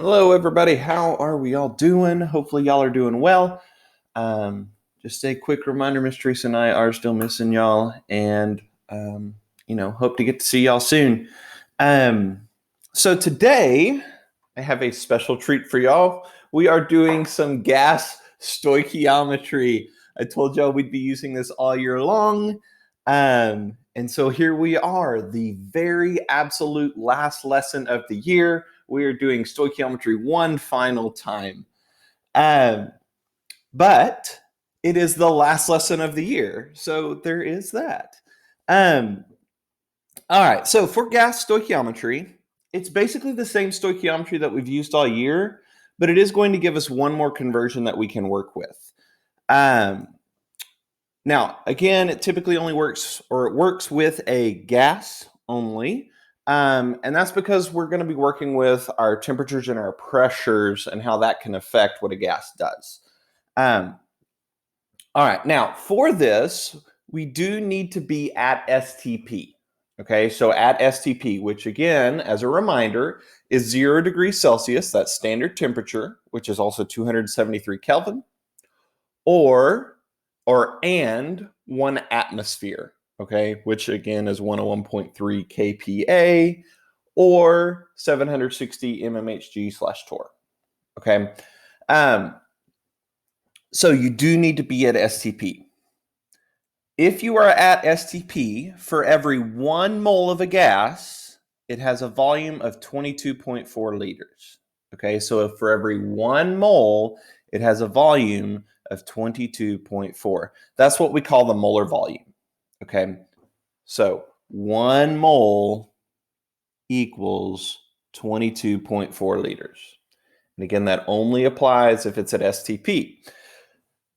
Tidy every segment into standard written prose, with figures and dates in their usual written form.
Hello, everybody. How are we all doing? Hopefully, y'all are doing well. Um, just a quick reminder, Miss Teresa and I are still missing y'all, and hope to get to see y'all soon. Um, so today, I have a special treat for y'all. We are doing some gas stoichiometry. I told y'all we'd be using this all year long. And so here we are, the very absolute last lesson of the year. We are doing stoichiometry one final time. Um, but it is the last lesson of the year. So there is that. Um, all right. So for gas stoichiometry, it's basically the same stoichiometry that we've used all year, but it is going to give us one more conversion that we can work with. Um, Now, again, it typically only works, or it works with a gas only. And that's because we're going to be working with our temperatures and our pressures and how that can affect what a gas does. Um, all right, now for this, we do need to be at STP. Okay, so at STP, which again, as a reminder, is 0 degrees Celsius, that's standard temperature, which is also 273 Kelvin, or and 1 atmosphere, okay, which again is 101.3 kPa or 760 mmHg/torr. Okay, um, so you do need to be at STP. If you are at STP, for every 1 mole of a gas, it has a volume of 22.4 liters. Okay, so if for every 1 mole, it has a volume of 22.4. That's what we call the molar volume. Okay, so 1 mole equals 22.4 liters. And again, that only applies if it's at STP.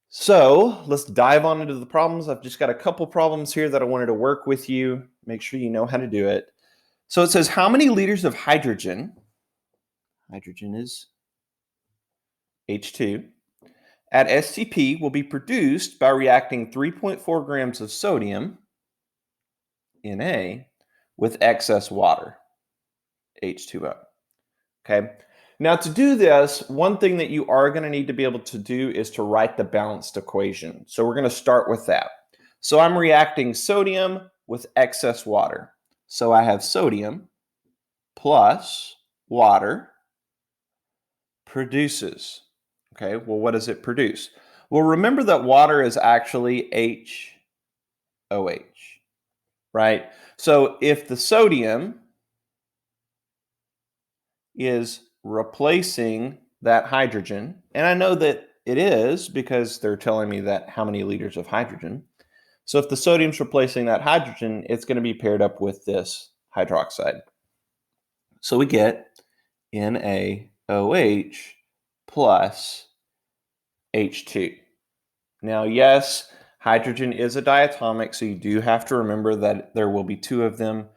So let's dive on into the problems. I've just got a couple problems here that I wanted to work with you. Make sure you know how to do it. So it says, how many liters of hydrogen is H2, at STP will be produced by reacting 3.4 grams of sodium, Na, with excess water, H2O. Okay. Now to do this, one thing that you are going to need to be able to do is to write the balanced equation. So we're going to start with that. So I'm reacting sodium with excess water. So I have sodium plus water produces. Okay, well, what does it produce? Well, remember that water is actually HOH, right? So if the sodium is replacing that hydrogen, and I know that it is because they're telling me that how many liters of hydrogen. So if the sodium's replacing that hydrogen, it's going to be paired up with this hydroxide. So we get NaOH plus H2. Now, yes, hydrogen is a diatomic, so you do have to remember that there will be 2 of them,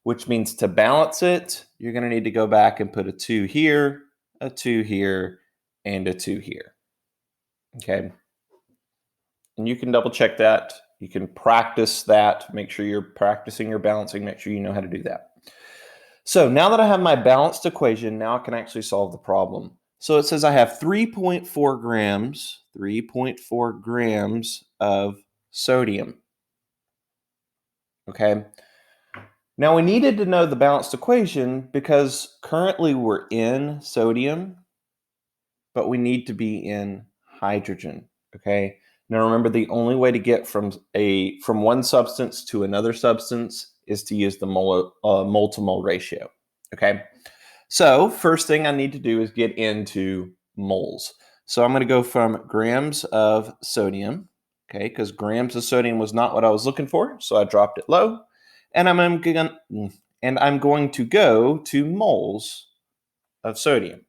which means to balance it, you're going to need to go back and put a 2 here, a 2 here, and a 2 here. Okay. And you can double check that. You can practice that. Make sure you're practicing your balancing. Make sure you know how to do that. So now that I have my balanced equation, now I can actually solve the problem. So it says I have 3.4 grams of sodium. Okay. Now we needed to know the balanced equation because currently we're in sodium, but we need to be in hydrogen. Okay. Now remember, the only way to get from one substance to another substance is to use the mole to mole ratio. Okay. So first thing I need to do is get into moles. So I'm going to go from grams of sodium, okay, because grams of sodium was not what I was looking for, so I dropped it low. And I'm going to go to moles of sodium.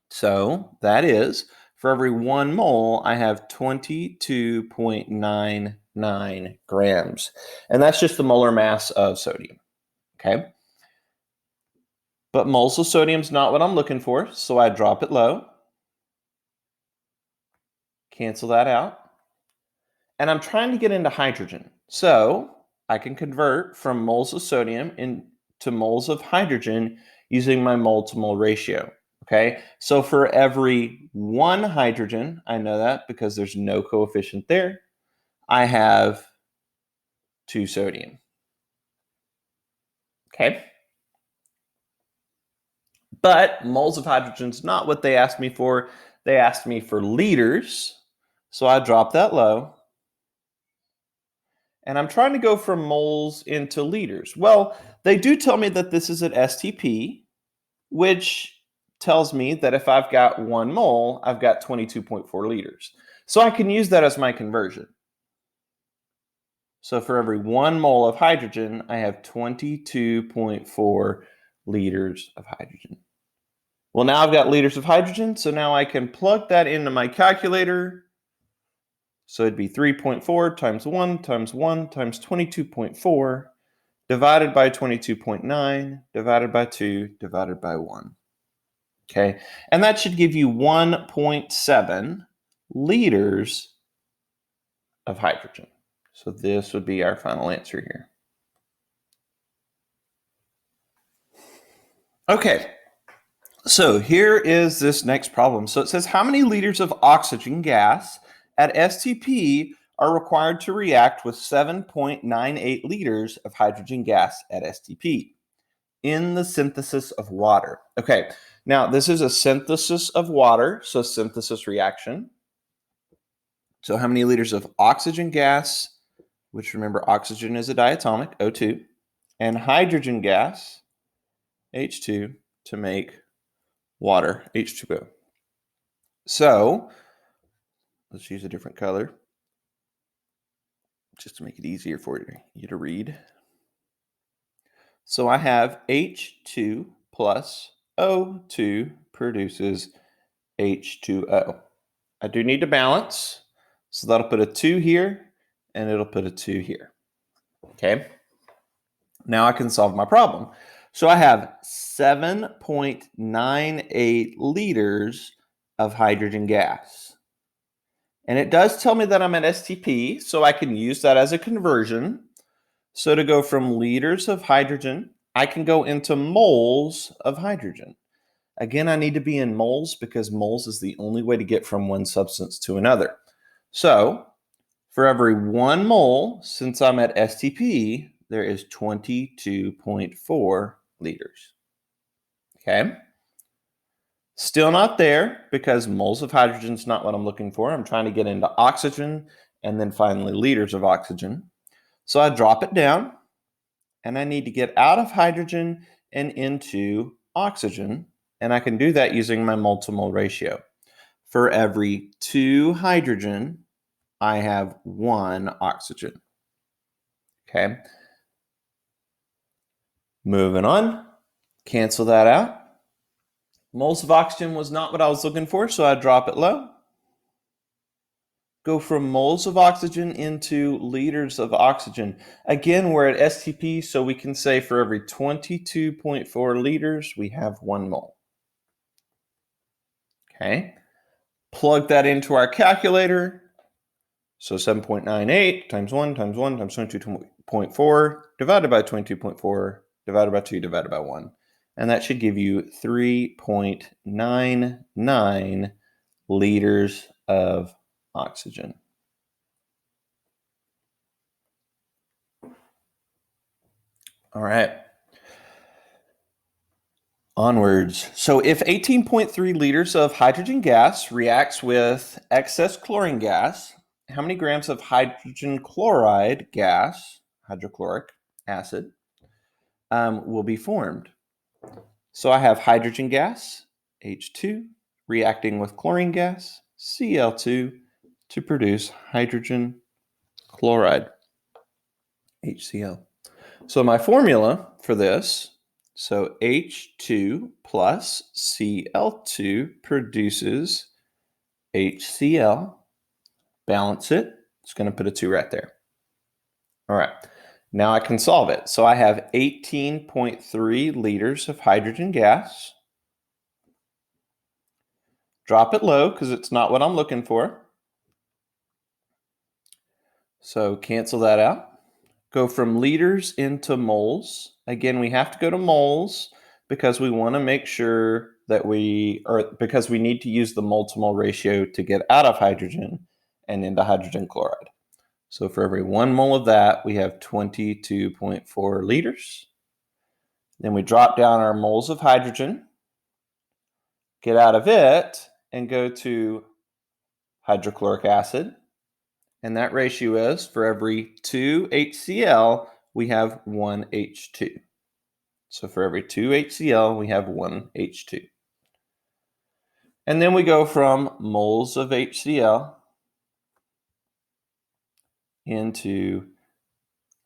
So that is, for every 1 mole, I have 22.99 grams. And that's just the molar mass of sodium, okay? But moles of sodium is not what I'm looking for, so I drop it low. Cancel that out. And I'm trying to get into hydrogen. So I can convert from moles of sodium into moles of hydrogen using my mole to mole ratio. Okay, so for every one hydrogen, I know that because there's no coefficient there, I have 2 sodium. Okay. But moles of hydrogen is not what they asked me for. They asked me for liters. So I dropped that low. And I'm trying to go from moles into liters. Well, they do tell me that this is an STP, which tells me that if I've got 1 mole, I've got 22.4 liters. So I can use that as my conversion. So for every 1 mole of hydrogen, I have 22.4 liters of hydrogen. Well, now I've got liters of hydrogen, so now I can plug that into my calculator. So it'd be 3.4 times 1 times 1 times 22.4 divided by 22.9 divided by 2 divided by 1. Okay, and that should give you 1.7 liters of hydrogen. So this would be our final answer here. Okay, so here is this next problem. So it says, how many liters of oxygen gas at STP are required to react with 7.98 liters of hydrogen gas at STP in the synthesis of water? Okay, now this is a synthesis of water, so synthesis reaction. So how many liters of oxygen gas, which remember oxygen is a diatomic, O2, and hydrogen gas, H2, to make water, H2O. So let's use a different color just to make it easier for you to read. So I have H2 plus O2 produces H2O. I do need to balance, so that'll put a 2 here, and it'll put a 2 here. Okay, now I can solve my problem. So I have 7.98 liters of hydrogen gas. And it does tell me that I'm at STP, so I can use that as a conversion. So to go from liters of hydrogen, I can go into moles of hydrogen. Again, I need to be in moles because moles is the only way to get from one substance to another. So for every 1 mole, since I'm at STP, there is 22.4 liters. Okay. Still not there because moles of hydrogen is not what I'm looking for. I'm trying to get into oxygen and then finally liters of oxygen. So I drop it down and I need to get out of hydrogen and into oxygen. And I can do that using my mole to mole ratio. For every 2 hydrogen, I have 1 oxygen. Okay. Moving on, cancel that out. Moles of oxygen was not what I was looking for, so I drop it low. Go from moles of oxygen into liters of oxygen. Again, we're at STP, so we can say for every 22.4 liters, we have 1 mole. Okay, plug that into our calculator. So 7.98 times 1 times 1 times 22.4 divided by 22.4 divided by 2 divided by 1. And that should give you 3.99 liters of oxygen. All right. Onwards. So if 18.3 liters of hydrogen gas reacts with excess chlorine gas, how many grams of hydrogen chloride gas, hydrochloric acid, will be formed? So I have hydrogen gas, H2, reacting with chlorine gas, Cl2, to produce hydrogen chloride, HCl. So my formula for this, so H2 plus Cl2 produces HCl. Balance it. It's going to put a 2 right there. All right. Now I can solve it. So I have 18.3 liters of hydrogen gas. Drop it low because it's not what I'm looking for. So cancel that out. Go from liters into moles. Again, we have to go to moles because we want to make sure that because we need to use the mole to mole ratio to get out of hydrogen and into hydrogen chloride. So for every 1 mole of that, we have 22.4 liters. Then we drop down our moles of hydrogen, get out of it, and go to hydrochloric acid. And that ratio is for every 2 HCl, we have 1 H2. So for every 2 HCl, we have 1 H2. And then we go from moles of HCl into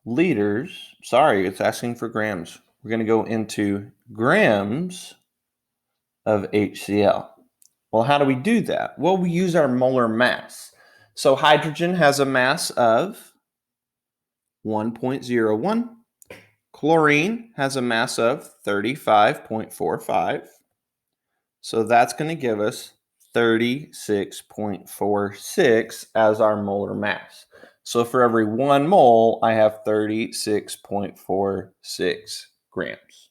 liters. Sorry, it's asking for grams. We're going to go into grams of HCl. Well, how do we do that? Well, we use our molar mass. So hydrogen has a mass of 1.01. Chlorine has a mass of 35.45. So that's going to give us 36.46 as our molar mass. So for every 1 mole, I have 36.46 grams.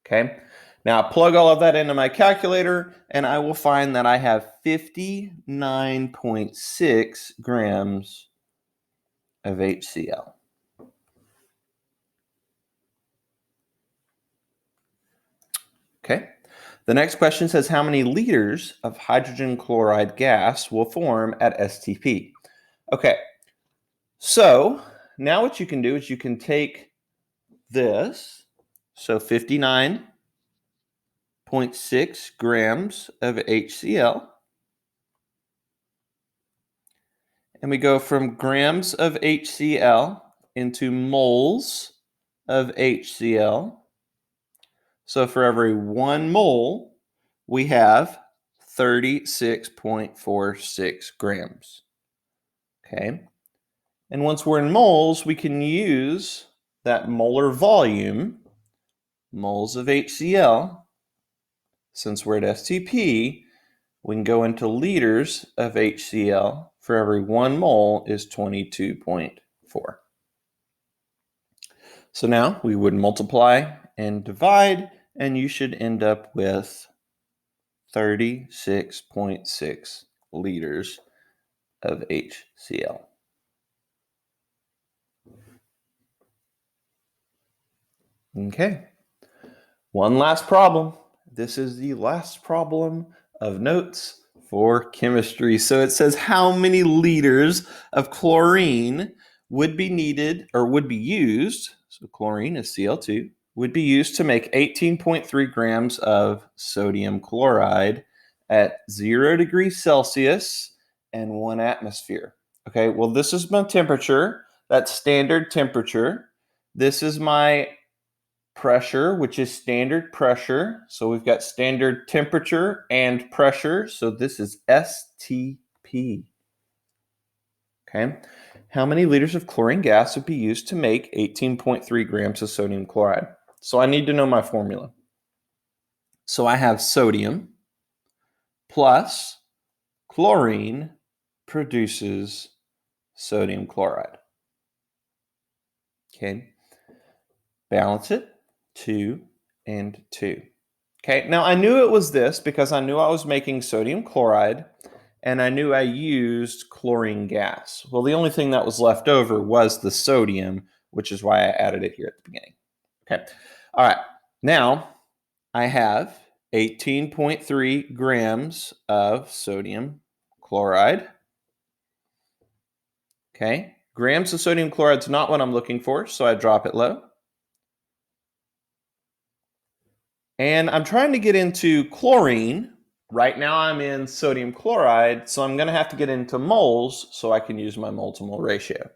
Okay. Now plug all of that into my calculator and I will find that I have 59.6 grams of HCl. Okay. The next question says how many liters of hydrogen chloride gas will form at STP? Okay. So now what you can do is you can take this, so 59.6 grams of HCl, and we go from grams of HCl into moles of HCl. So for every 1 mole, we have 36.46 grams. Okay. And once we're in moles, we can use that molar volume, moles of HCl. Since we're at STP, we can go into liters of HCl. For every 1 mole is 22.4. So now we would multiply and divide, and you should end up with 36.6 liters of HCl. Okay, one last problem. This is the last problem of notes for chemistry. So it says how many liters of chlorine would be needed or would be used, so chlorine is Cl2, would be used to make 18.3 grams of sodium chloride at 0 degrees Celsius and 1 atmosphere. Okay, well, this is my temperature. That's standard temperature. This is my pressure, which is standard pressure. So we've got standard temperature and pressure. So this is STP. Okay. How many liters of chlorine gas would be used to make 18.3 grams of sodium chloride? So I need to know my formula. So I have sodium plus chlorine produces sodium chloride. Okay. Balance it. 2 and 2. Okay, now I knew it was this because I knew I was making sodium chloride and I knew I used chlorine gas. Well, the only thing that was left over was the sodium, which is why I added it here at the beginning. Okay, all right, now I have 18.3 grams of sodium chloride. Okay, grams of sodium chloride is not what I'm looking for, so I drop it low. And I'm trying to get into chlorine. Right now I'm in sodium chloride, so I'm going to have to get into moles so I can use my mole to mole ratio.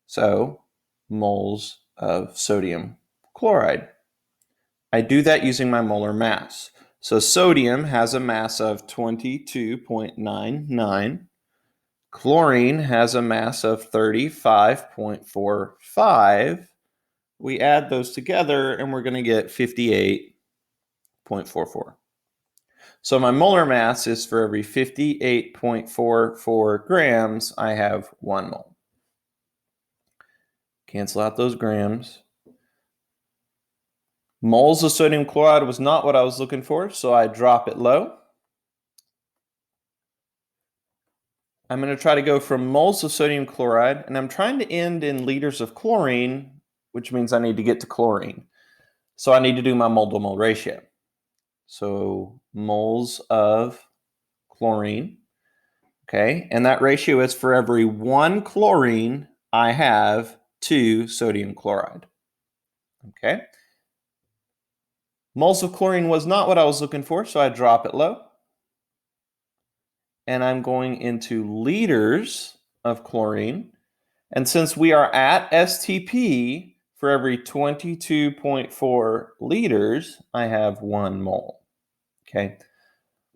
So moles of sodium chloride. I do that using my molar mass. So sodium has a mass of 22.99. Chlorine has a mass of 35.45. We add those together and we're going to get 58.44. So my molar mass is for every 58.44 grams, I have 1 mole. Cancel out those grams. Moles of sodium chloride was not what I was looking for, so I drop it low. I'm going to try to go from moles of sodium chloride, and I'm trying to end in liters of chlorine, which means I need to get to chlorine. So I need to do my mole to mole ratio. So moles of chlorine, okay? And that ratio is for every 1 chlorine, I have 2 sodium chloride, okay? Moles of chlorine was not what I was looking for, so I drop it low. And I'm going into liters of chlorine. And since we are at STP, for every 22.4 liters, I have 1 mole. Okay.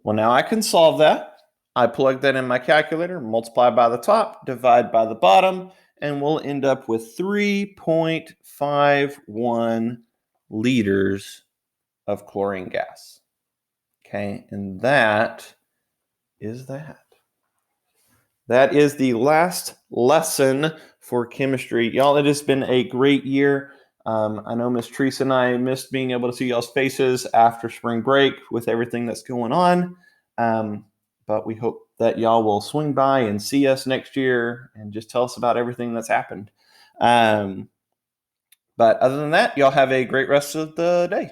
Well, now I can solve that. I plug that in my calculator, multiply by the top, divide by the bottom, and we'll end up with 3.51 liters of chlorine gas. Okay, and that is that. That is the last lesson for chemistry. Y'all, it has been a great year. I know Miss Teresa and I missed being able to see y'all's faces after spring break with everything that's going on. But we hope that y'all will swing by and see us next year and just tell us about everything that's happened. But other than that, y'all have a great rest of the day.